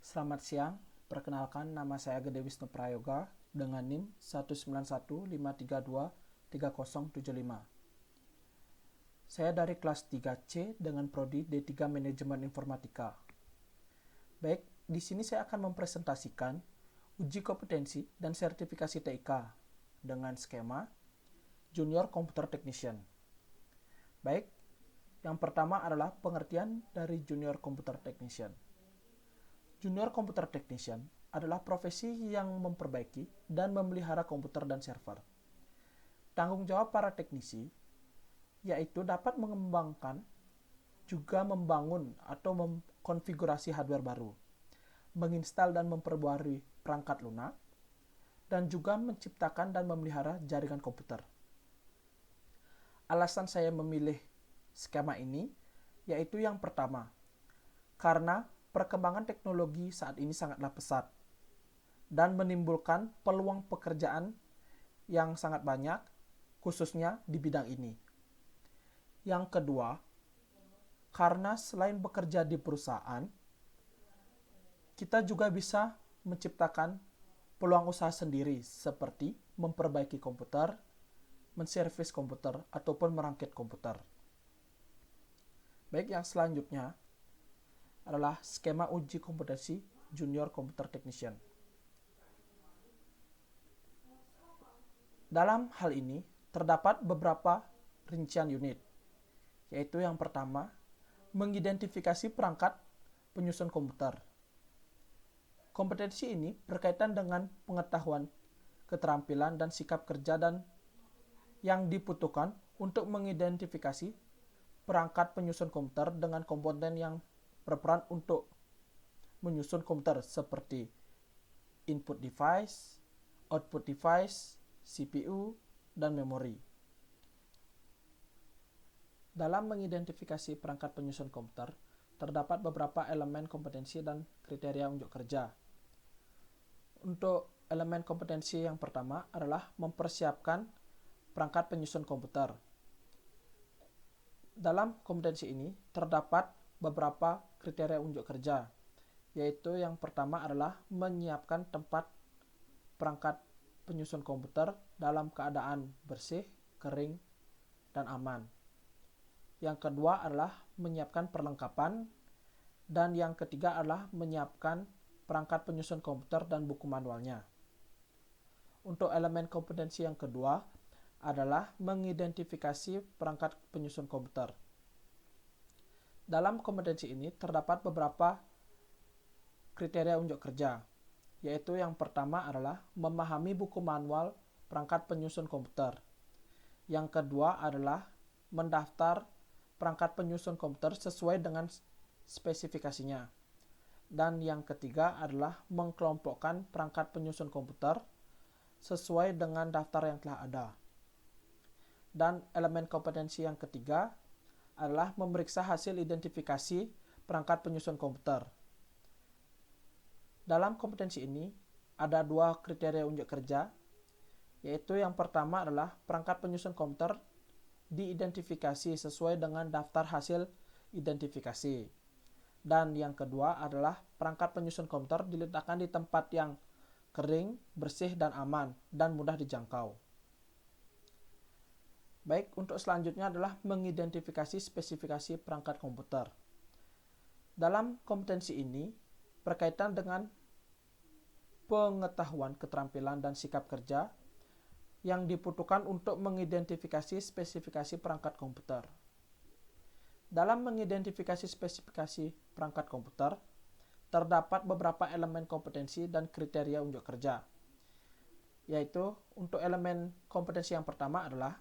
Selamat siang, perkenalkan nama saya Gede Wisnu Prayoga dengan NIM 19153230075. Saya dari kelas 3C dengan prodi D3 Manajemen Informatika. Baik, di sini saya akan mempresentasikan uji kompetensi dan sertifikasi TIK dengan skema Junior Computer Technician. Baik, yang pertama adalah pengertian dari Junior Computer Technician. Junior Computer Technician adalah profesi yang memperbaiki dan memelihara komputer dan server. Tanggung jawab para teknisi yaitu dapat mengembangkan, juga membangun atau mengkonfigurasi hardware baru, menginstal dan memperbarui perangkat lunak, dan juga menciptakan dan memelihara jaringan komputer. Alasan saya memilih skema ini yaitu yang pertama, karena perkembangan teknologi saat ini sangatlah pesat dan menimbulkan peluang pekerjaan yang sangat banyak, khususnya di bidang ini. Yang kedua, karena selain bekerja di perusahaan, kita juga bisa menciptakan peluang usaha sendiri seperti memperbaiki komputer, menservis komputer, ataupun merangkit komputer. Baik, yang selanjutnya adalah skema uji kompetensi Junior Computer Technician. Dalam hal ini, terdapat beberapa rincian unit, yaitu yang pertama, mengidentifikasi perangkat penyusun komputer. Kompetensi ini berkaitan dengan pengetahuan, keterampilan, dan sikap kerja dan yang dibutuhkan untuk mengidentifikasi perangkat penyusun komputer dengan komponen yang berperan untuk menyusun komputer seperti input device, output device, CPU, dan memori. Dalam mengidentifikasi perangkat penyusun komputer, terdapat beberapa elemen kompetensi dan kriteria unjuk kerja. Untuk elemen kompetensi yang pertama adalah mempersiapkan perangkat penyusun komputer. Dalam kompetensi ini terdapat beberapa kriteria unjuk kerja, yaitu yang pertama adalah menyiapkan tempat perangkat penyusun komputer dalam keadaan bersih, kering, dan aman. Yang kedua adalah menyiapkan perlengkapan, dan yang ketiga adalah menyiapkan perangkat penyusun komputer dan buku manualnya. Untuk elemen kompetensi yang kedua adalah mengidentifikasi perangkat penyusun komputer. Dalam kompetensi ini terdapat beberapa kriteria unjuk kerja, yaitu yang pertama adalah memahami buku manual perangkat penyusun komputer. Yang kedua adalah mendaftar perangkat penyusun komputer sesuai dengan spesifikasinya. Dan yang ketiga adalah mengkelompokkan perangkat penyusun komputer sesuai dengan daftar yang telah ada. Dan elemen kompetensi yang ketiga adalah memeriksa hasil identifikasi perangkat penyusun komputer. Dalam kompetensi ini ada dua kriteria unjuk kerja, yaitu yang pertama adalah perangkat penyusun komputer diidentifikasi sesuai dengan daftar hasil identifikasi. Dan yang kedua adalah perangkat penyusun komputer diletakkan di tempat yang kering, bersih, dan aman, dan mudah dijangkau. Baik, untuk selanjutnya adalah mengidentifikasi spesifikasi perangkat komputer. Dalam kompetensi ini berkaitan dengan pengetahuan, keterampilan, dan sikap kerja yang dibutuhkan untuk mengidentifikasi spesifikasi perangkat komputer. Dalam mengidentifikasi spesifikasi perangkat komputer, terdapat beberapa elemen kompetensi dan kriteria unjuk kerja, yaitu untuk elemen kompetensi yang pertama adalah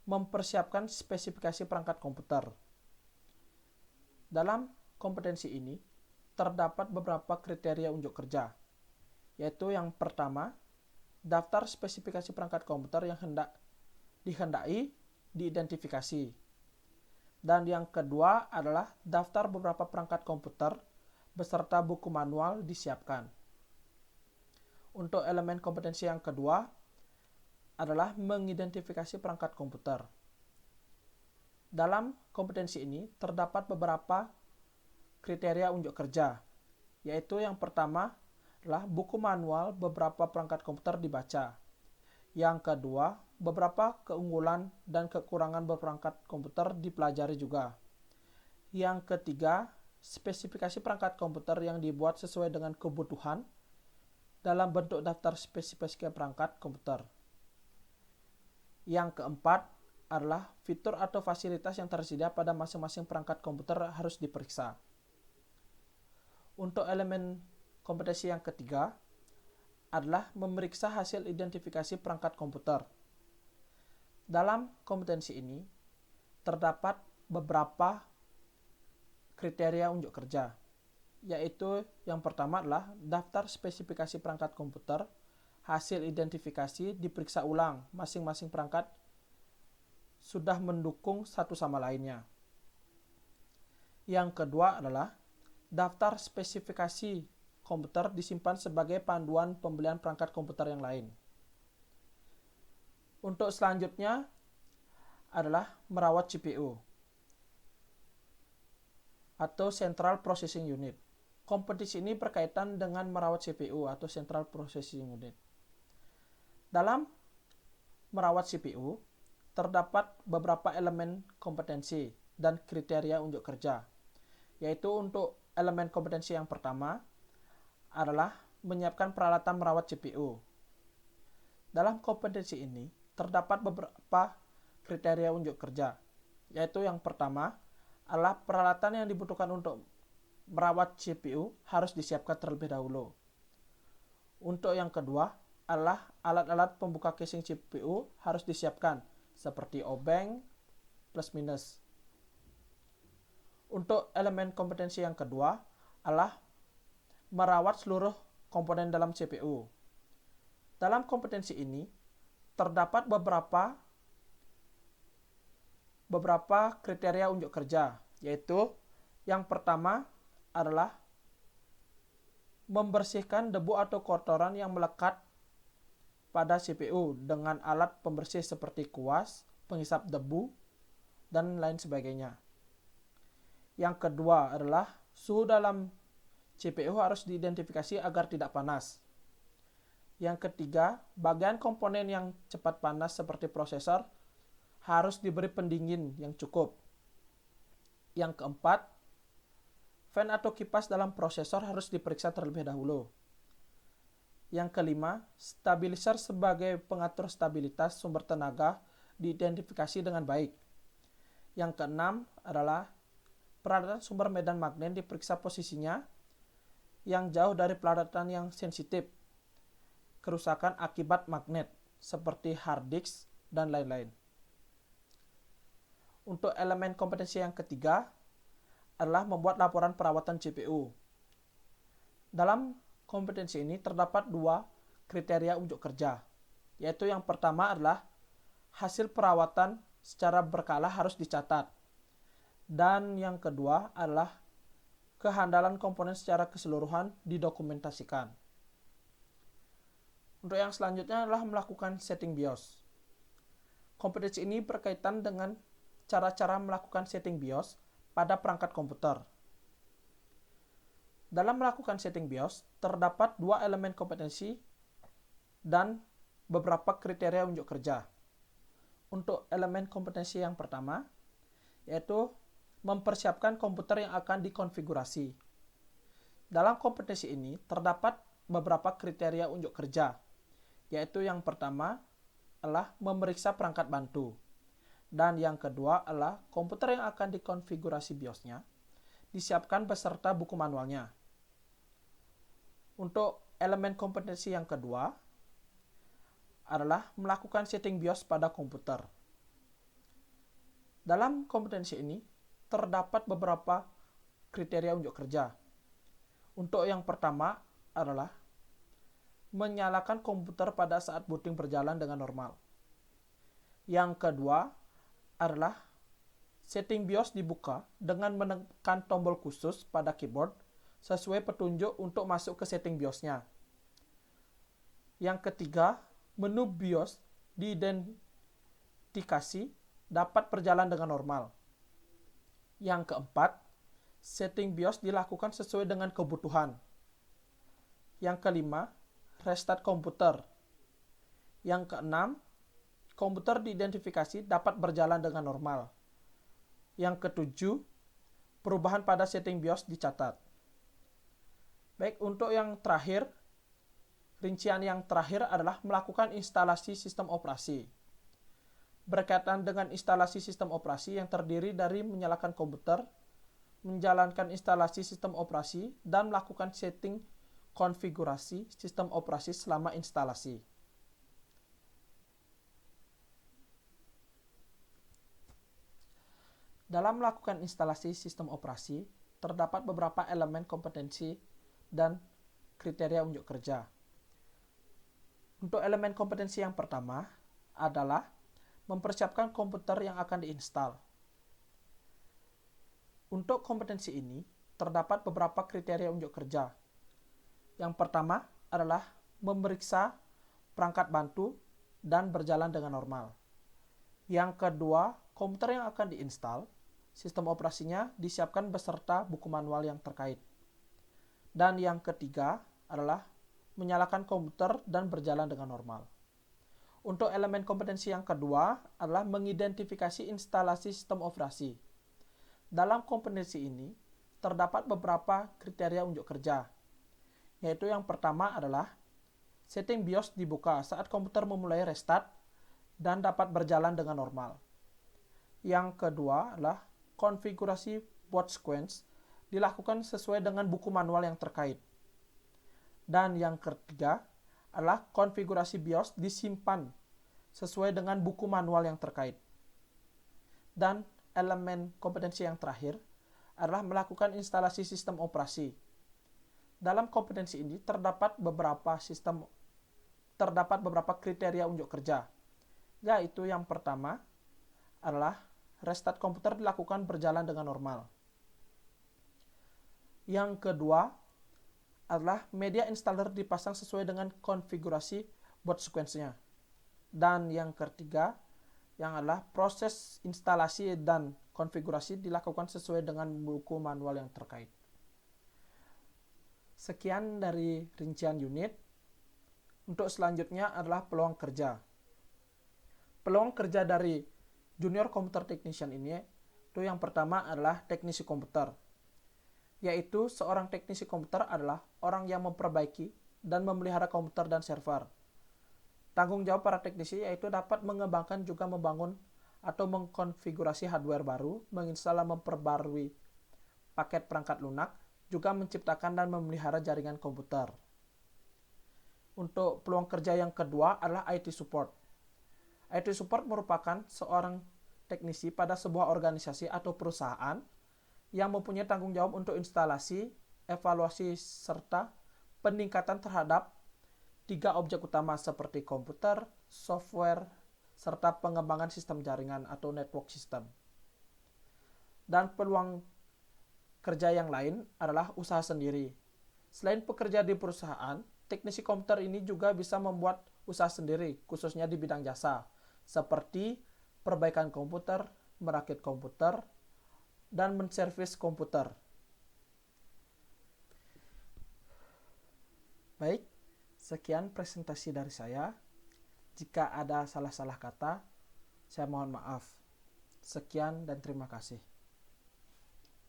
mempersiapkan spesifikasi perangkat komputer. Dalam kompetensi ini terdapat beberapa kriteria unjuk kerja, yaitu yang pertama, daftar spesifikasi perangkat komputer yang dihendaki diidentifikasi. Dan yang kedua adalah daftar beberapa perangkat komputer beserta buku manual disiapkan. Untuk elemen kompetensi yang kedua adalah mengidentifikasi perangkat komputer. Dalam kompetensi ini terdapat beberapa kriteria unjuk kerja, yaitu yang pertama adalah buku manual beberapa perangkat komputer dibaca. Yang kedua, beberapa keunggulan dan kekurangan berperangkat komputer dipelajari juga. Yang ketiga, spesifikasi perangkat komputer yang dibuat sesuai dengan kebutuhan dalam bentuk daftar spesifikasi perangkat komputer. Yang keempat adalah fitur atau fasilitas yang tersedia pada masing-masing perangkat komputer harus diperiksa. Untuk elemen kompetensi yang ketiga adalah memeriksa hasil identifikasi perangkat komputer. Dalam kompetensi ini terdapat beberapa kriteria unjuk kerja, yaitu yang pertama adalah daftar spesifikasi perangkat komputer, hasil identifikasi diperiksa ulang, masing-masing perangkat sudah mendukung satu sama lainnya. Yang kedua adalah daftar spesifikasi komputer disimpan sebagai panduan pembelian perangkat komputer yang lain. Untuk selanjutnya adalah merawat CPU atau Central Processing Unit. Kompetensi ini berkaitan dengan merawat CPU atau Central Processing Unit. Dalam merawat CPU, terdapat beberapa elemen kompetensi dan kriteria unjuk kerja, yaitu untuk elemen kompetensi yang pertama adalah menyiapkan peralatan merawat CPU. Dalam kompetensi ini, terdapat beberapa kriteria unjuk kerja, yaitu yang pertama adalah peralatan yang dibutuhkan untuk merawat CPU harus disiapkan terlebih dahulu. Untuk yang kedua adalah alat-alat pembuka casing CPU harus disiapkan, seperti obeng plus minus. Untuk elemen kompetensi yang kedua adalah merawat seluruh komponen dalam CPU. Dalam kompetensi ini terdapat beberapa kriteria unjuk kerja, yaitu yang pertama adalah membersihkan debu atau kotoran yang melekat pada CPU dengan alat pembersih seperti kuas, penghisap debu, dan lain sebagainya. Yang kedua adalah suhu dalam CPU harus diidentifikasi agar tidak panas. Yang ketiga, bagian komponen yang cepat panas seperti prosesor harus diberi pendingin yang cukup. Yang keempat, fan atau kipas dalam prosesor harus diperiksa terlebih dahulu. Yang kelima, stabilizer sebagai pengatur stabilitas sumber tenaga diidentifikasi dengan baik. Yang keenam adalah peralatan sumber medan magnet diperiksa posisinya yang jauh dari peralatan yang sensitif, kerusakan akibat magnet seperti hard disk dan lain-lain. Untuk elemen kompetensi yang ketiga adalah membuat laporan perawatan CPU. Dalam kompetensi ini terdapat dua kriteria unjuk kerja, yaitu yang pertama adalah hasil perawatan secara berkala harus dicatat, dan yang kedua adalah kehandalan komponen secara keseluruhan didokumentasikan. Untuk yang selanjutnya adalah melakukan setting BIOS. Kompetensi ini berkaitan dengan cara-cara melakukan setting BIOS pada perangkat komputer. Dalam melakukan setting BIOS, terdapat dua elemen kompetensi dan beberapa kriteria unjuk kerja. Untuk elemen kompetensi yang pertama, yaitu mempersiapkan komputer yang akan dikonfigurasi. Dalam kompetensi ini, terdapat beberapa kriteria unjuk kerja, yaitu yang pertama adalah memeriksa perangkat bantu, dan yang kedua adalah komputer yang akan dikonfigurasi BIOS-nya disiapkan beserta buku manualnya. Untuk elemen kompetensi yang kedua adalah melakukan setting BIOS pada komputer. Dalam kompetensi ini terdapat beberapa kriteria unjuk kerja. Untuk yang pertama adalah menyalakan komputer pada saat booting berjalan dengan normal. Yang kedua adalah setting BIOS dibuka dengan menekan tombol khusus pada keyboard sesuai petunjuk untuk masuk ke setting BIOS-nya. Yang ketiga, menu BIOS diidentifikasi dapat berjalan dengan normal. Yang keempat, setting BIOS dilakukan sesuai dengan kebutuhan Yang kelima, restart komputer. Yang keenam, komputer diidentifikasi dapat berjalan dengan normal. Yang ketujuh, perubahan pada setting BIOS dicatat. Baik, untuk yang terakhir, rincian yang terakhir adalah melakukan instalasi sistem operasi. Berkaitan dengan instalasi sistem operasi yang terdiri dari menyalakan komputer, menjalankan instalasi sistem operasi, dan melakukan setting konfigurasi sistem operasi selama instalasi. Dalam melakukan instalasi sistem operasi, terdapat beberapa elemen kompetensi dan kriteria unjuk kerja. Untuk elemen kompetensi yang pertama adalah mempersiapkan komputer yang akan diinstal. Untuk kompetensi ini, terdapat beberapa kriteria unjuk kerja. Yang pertama adalah memeriksa perangkat bantu dan berjalan dengan normal. Yang kedua, komputer yang akan diinstal, sistem operasinya disiapkan beserta buku manual yang terkait. Dan yang ketiga adalah menyalakan komputer dan berjalan dengan normal. Untuk elemen kompetensi yang kedua adalah mengidentifikasi instalasi sistem operasi. Dalam kompetensi ini, terdapat beberapa kriteria unjuk kerja, yaitu yang pertama adalah setting BIOS dibuka saat komputer memulai restart dan dapat berjalan dengan normal. Yang kedua adalah konfigurasi boot sequence dilakukan sesuai dengan buku manual yang terkait. Dan yang ketiga adalah konfigurasi BIOS disimpan sesuai dengan buku manual yang terkait. Dan elemen kompetensi yang terakhir adalah melakukan instalasi sistem operasi. Dalam kompetensi ini terdapat beberapa kriteria unjuk kerja, yaitu yang pertama adalah restart komputer dilakukan berjalan dengan normal. Yang kedua adalah media installer dipasang sesuai dengan konfigurasi boot sequence-nya. Dan yang ketiga yang adalah proses instalasi dan konfigurasi dilakukan sesuai dengan buku manual yang terkait. Sekian dari rincian unit. Untuk selanjutnya adalah peluang kerja. Peluang kerja dari junior computer technician ini itu yang pertama adalah teknisi komputer, yaitu seorang teknisi komputer adalah orang yang memperbaiki dan memelihara komputer dan server. Tanggung jawab para teknisi yaitu dapat mengembangkan juga membangun atau mengkonfigurasi hardware baru, menginstal dan memperbarui paket perangkat lunak, juga menciptakan dan memelihara jaringan komputer. Untuk peluang kerja yang kedua adalah IT support. IT support merupakan seorang teknisi pada sebuah organisasi atau perusahaan yang mempunyai tanggung jawab untuk instalasi, evaluasi, serta peningkatan terhadap 3 objek utama seperti komputer, software, serta pengembangan sistem jaringan atau network system. Dan peluang kerja yang lain adalah usaha sendiri. Selain pekerja di perusahaan, teknisi komputer ini juga bisa membuat usaha sendiri, khususnya di bidang jasa, seperti perbaikan komputer, merakit komputer, dan menservis komputer. Baik, sekian presentasi dari saya. Jika ada salah-salah kata, saya mohon maaf. Sekian dan terima kasih.